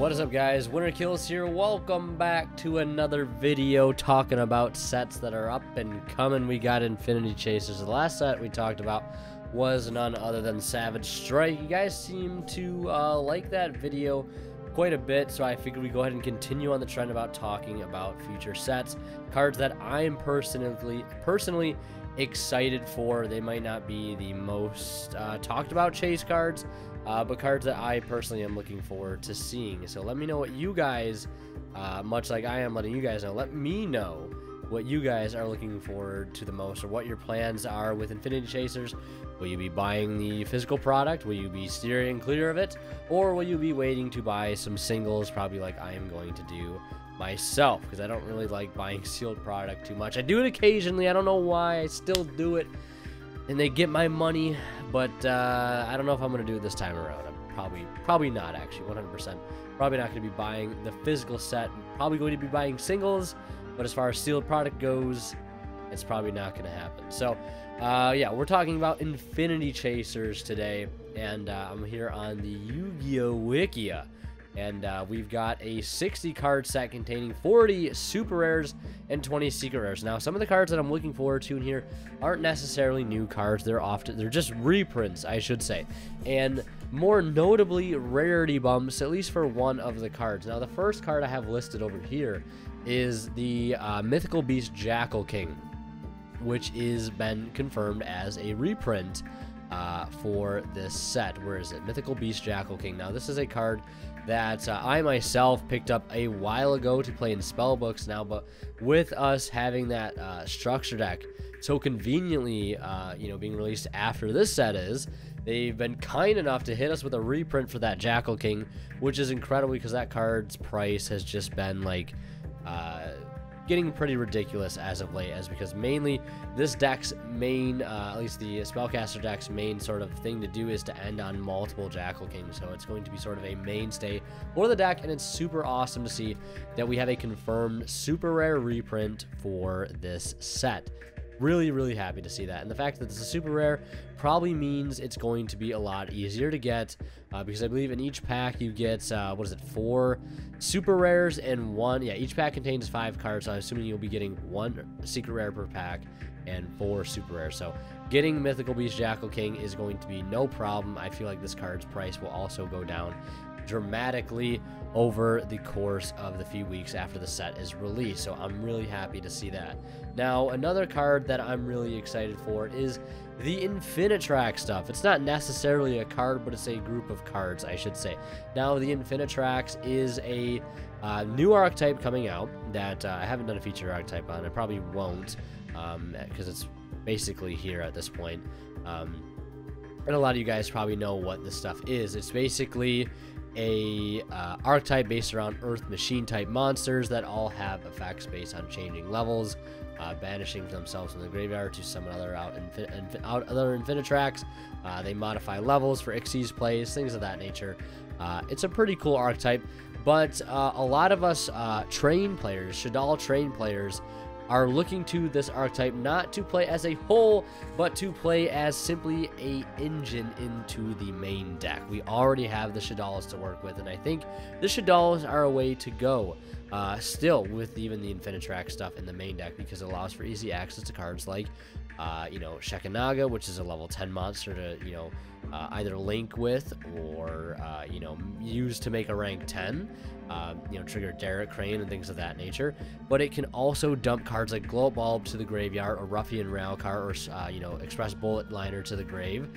What is up, guys? Winter Kills here. Welcome back to another video talking about sets that are up and coming. We got Infinity Chasers. The last set we talked about was none other than Savage Strike. You guys seem to like that video quite a bit, so I figured we'd go ahead and continue on the trend about talking about future sets, cards that I am personally excited for. They might not be the most talked about chase cards, but cards that I personally am looking forward to seeing. So let me know what you guys, much like I am letting you guys know, let me know what you guys are looking forward to the most, or what your plans are with Infinity Chasers. Will you be buying the physical product? Will you be steering clear of it? Or will you be waiting to buy some singles, probably like I am going to do myself, because I don't really like buying sealed product too much. I do it occasionally. I don't know why. I still do it, and they get my money, but I don't know if I'm going to do it this time around. I'm probably not, actually, 100%. Probably not going to be buying the physical set. I'm probably going to be buying singles, but as far as sealed product goes, it's probably not going to happen. So, yeah, we're talking about Infinity Chasers today, and I'm here on the Yugioh Wikia. And we've got a 60 card set containing 40 super rares and 20 secret rares. Now, some of the cards that I'm looking forward to in here aren't necessarily new cards. They're just reprints, I should say, and more notably rarity bumps, at least for one of the cards. Now, the first card I have listed over here is the Mythical Beast Jackal King, which is been confirmed as a reprint for this set. Where is it? Mythical Beast Jackal King. Now, this is a card that I myself picked up a while ago to play in spellbooks now, but with us having that structure deck so conveniently being released after this set is, they've been kind enough to hit us with a reprint for that Jackal King, which is incredible because that card's price has just been like getting pretty ridiculous as of late, because mainly this deck's main, at least the spellcaster deck's main sort of thing to do is to end on multiple Jackal Kings. So it's going to be sort of a mainstay for the deck, and it's super awesome to see that we have a confirmed super rare reprint for this set. Really happy to see that, and the fact that it's a super rare probably means it's going to be a lot easier to get, because I believe in each pack you get 4 super rares and each pack contains 5 cards, so I'm assuming you'll be getting 1 secret rare per pack and 4 super rares. So getting Mythical Beast Jackal King is going to be no problem. I feel like this card's price will also go down dramatically over the course of the few weeks after the set is released, so I'm really happy to see that. Now, another card that I'm really excited for is the Infinitrax stuff. It's not necessarily a card, but it's a group of cards, I should say. Now, the Infinitrax is a new archetype coming out that I haven't done a feature archetype on. I probably won't, because it's basically here at this point. And a lot of you guys probably know what this stuff is. It's basically a archetype based around Earth Machine type monsters that all have effects based on changing levels, banishing themselves from the graveyard to summon other other Infinitrax. They modify levels for Xyz plays, things of that nature. It's a pretty cool archetype, but a lot of us train players, Shaddoll train players, are looking to this archetype not to play as a whole, but to play as simply a engine into the main deck. We already have the Shaddolls to work with, and I think the Shaddolls are a way to go still with even the Infinitrax stuff in the main deck, because it allows for easy access to cards like Shekanaga, which is a level 10 monster to either link with or use to make a rank 10, trigger Derek Crane and things of that nature. But it can also dump cards like Glow Up Bulb to the graveyard, or Ruffian Railcar, or Express Bullet Liner to the grave,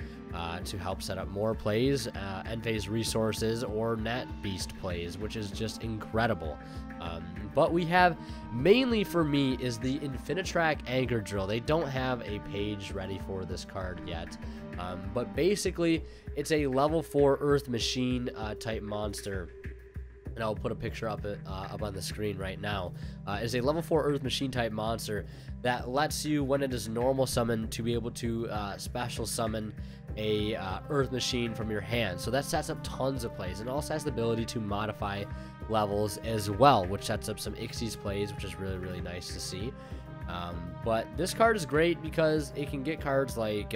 to help set up more plays, end phase resources, or Nat Beast plays, which is just incredible. But we have, mainly for me, is the Infinitrax Anchor Drill. They don't have a page ready for this card yet, but basically it's a level 4 Earth Machine type monster, and I'll put a picture up on the screen right now. Is a level 4 Earth Machine type monster that lets you, when it is normal summon, to be able to special summon a Earth Machine from your hand. So that sets up tons of plays, and also has the ability to modify levels as well, which sets up some Xyz plays, which is really nice to see. But this card is great because it can get cards like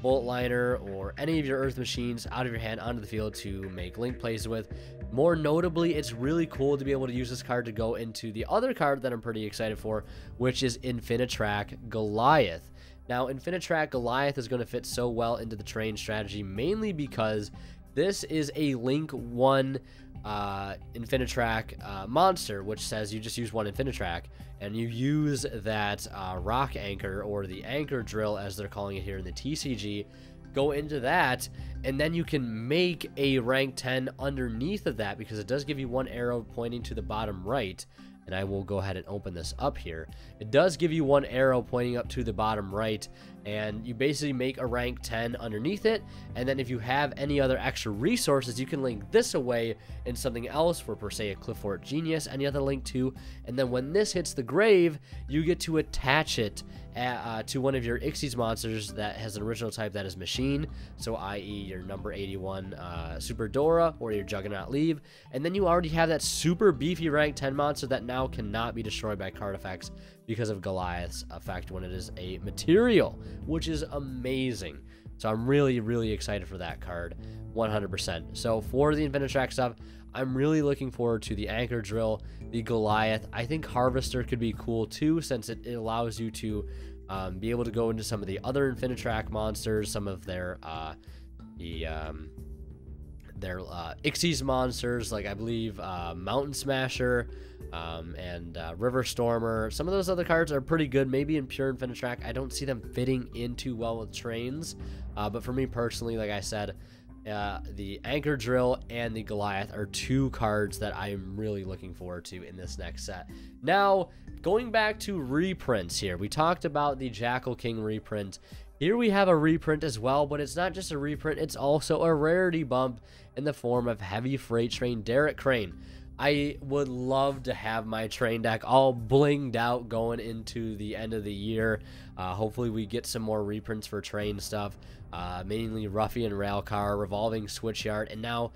Bolt Liner or any of your Earth Machines out of your hand onto the field to make link plays with. More notably, it's really cool to be able to use this card to go into the other card that I'm pretty excited for, which is Infinitrack Goliath. Now, Infinitrack Goliath is going to fit so well into the terrain strategy, mainly because this is a Link 1 Infinitrack monster, which says you just use one Infinitrack, and you use that rock anchor, or the anchor drill as they're calling it here in the TCG, go into that, and then you can make a rank 10 underneath of that, because it does give you one arrow pointing to the bottom right. And I will go ahead and open this up here. It does give you one arrow pointing up to the bottom right, and you basically make a rank 10 underneath it. And then if you have any other extra resources, you can link this away in something else for, per se, a Cliffort Genius, any other link to. And then when this hits the grave, you get to attach it to one of your Ixies monsters that has an original type that is Machine, so i.e. your number 81 Super Dora or your Juggernaut Leave, and then you already have that super beefy rank 10 monster that now cannot be destroyed by card effects because of Goliath's effect when it is a material, which is amazing. So I'm really, really excited for that card, 100%. So for the Infinitrack stuff, I'm really looking forward to the Anchor Drill, the Goliath. I think Harvester could be cool too, since it allows you to be able to go into some of the other Infinitrack monsters, some of their Ixies monsters, like I believe Mountain Smasher and River Stormer. Some of those other cards are pretty good, maybe in pure Infinitrack. I don't see them fitting in too well with trains, but for me personally, like I said, the Anchor Drill and the Goliath are two cards that I'm really looking forward to in this next set. Now, going back to reprints here, we talked about the Jackal King reprint. Here we have a reprint as well, but it's not just a reprint, it's also a rarity bump in the form of Heavy Freight Train Derek Crane. I would love to have my train deck all blinged out going into the end of the year. Hopefully we get some more reprints for train stuff, mainly Ruffy and Railcar, Revolving Switchyard, and now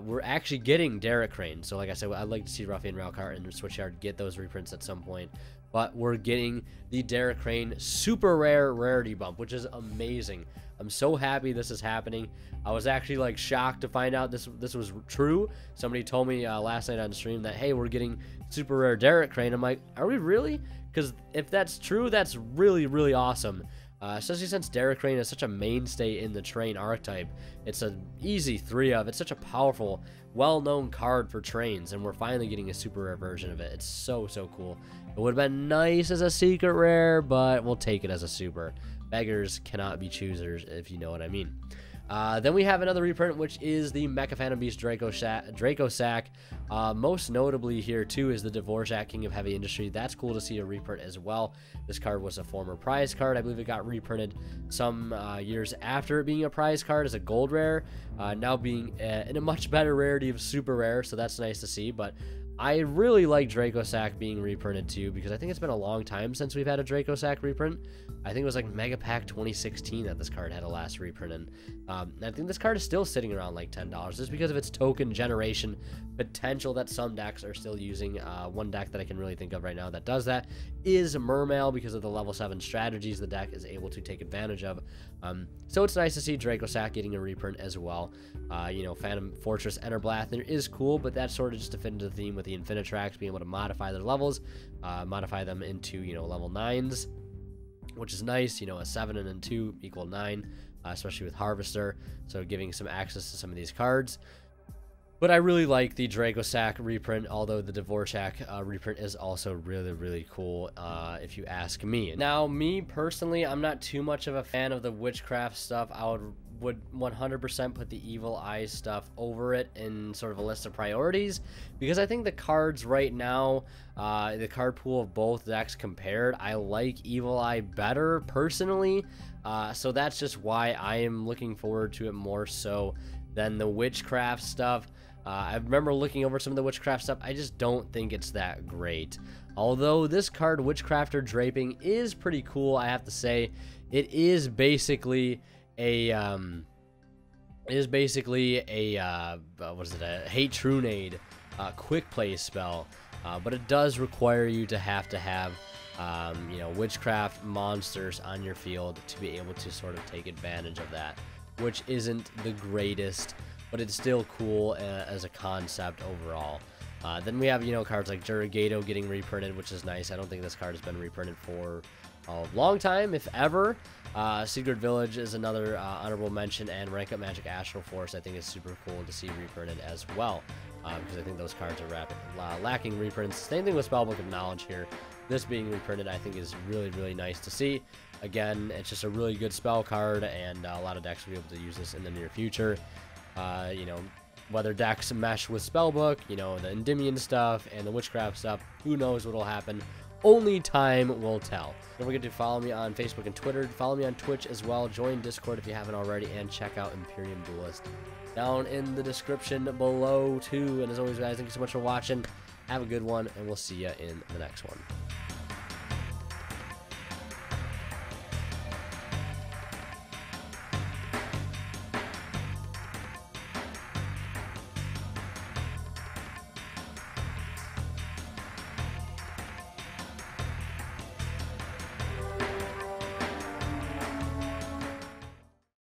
we're actually getting Derek Crane. So like I said, I'd like to see Ruffy and Railcar and Switchyard get those reprints at some point. But we're getting the Derek Crane super rare rarity bump, which is amazing. I'm so happy this is happening. I was actually like shocked to find out this was true. Somebody told me last night on stream that, hey, we're getting super rare Derek Crane. I'm like, are we really? Because if that's true, that's really, really awesome. Especially since Derek Crane is such a mainstay in the train archetype. It's an easy 3 of. It's such a powerful, well-known card for trains, and we're finally getting a super rare version of it. It's so, so cool. It would have been nice as a secret rare, but we'll take it as a super. Beggars cannot be choosers, if you know what I mean. Then we have another reprint, which is the Mecha Phantom Beast Draco Sack. Most notably here, too, is the Dvorak King of Heavy Industry. That's cool to see a reprint as well. This card was a former prize card. I believe it got reprinted some years after it being a prize card as a gold rare, now being in a much better rarity of super rare, so that's nice to see. But I really like Draco Sack being reprinted too, because I think it's been a long time since we've had a Draco Sack reprint. I think it was like Mega Pack 2016 that this card had a last reprint, and I think this card is still sitting around like $10 just because of its token generation potential that some decks are still using. One deck that I can really think of right now that does that is Mermail, because of the level 7 strategies the deck is able to take advantage of. So it's nice to see Draco Sack getting a reprint as well. You know, Phantom Fortress Enterblath is cool, but that's sort of just to fit into the theme with the Infinitracks being able to modify their levels, modify them into, you know, level 9s, which is nice. You know, a 7 and a 2 equal 9, especially with Harvester, so giving some access to some of these cards. But I really like the Draco Sack reprint, although the Dvorak reprint is also really, really cool, if you ask me. Now, me personally, I'm not too much of a fan of the witchcraft stuff. I would 100% put the Evil Eye stuff over it in sort of a list of priorities, because I think the cards right now, the card pool of both decks compared, I like Evil Eye better personally, so that's just why I am looking forward to it more so than the witchcraft stuff. I remember looking over some of the witchcraft stuff. I just don't think it's that great. Although this card, Witchcrafter Draping, is pretty cool, I have to say. It is basically a what is it, a Hate Trunade quick play spell, but it does require you to have you know, witchcraft monsters on your field to be able to sort of take advantage of that, which isn't the greatest, but it's still cool as a concept overall. Then we have, you know, cards like Yugioh getting reprinted, which is nice. I don't think this card has been reprinted for a long time, if ever. Secret Village is another honorable mention, and Rank Up Magic Astral Force I think is super cool to see reprinted as well, because I think those cards are lacking reprints. Same thing with Spellbook of Knowledge here. This being reprinted I think is really, really nice to see. Again, it's just a really good spell card, and a lot of decks will be able to use this in the near future. You know, whether decks mesh with Spellbook, you know, the Endymion stuff and the Witchcraft stuff, who knows what will happen. Only time will tell. Don't forget to follow me on Facebook and Twitter. Follow me on Twitch as well. Join Discord if you haven't already, and check out Imperium Duelist down in the description below too. And as always, guys, thank you so much for watching. Have a good one, and we'll see you in the next one.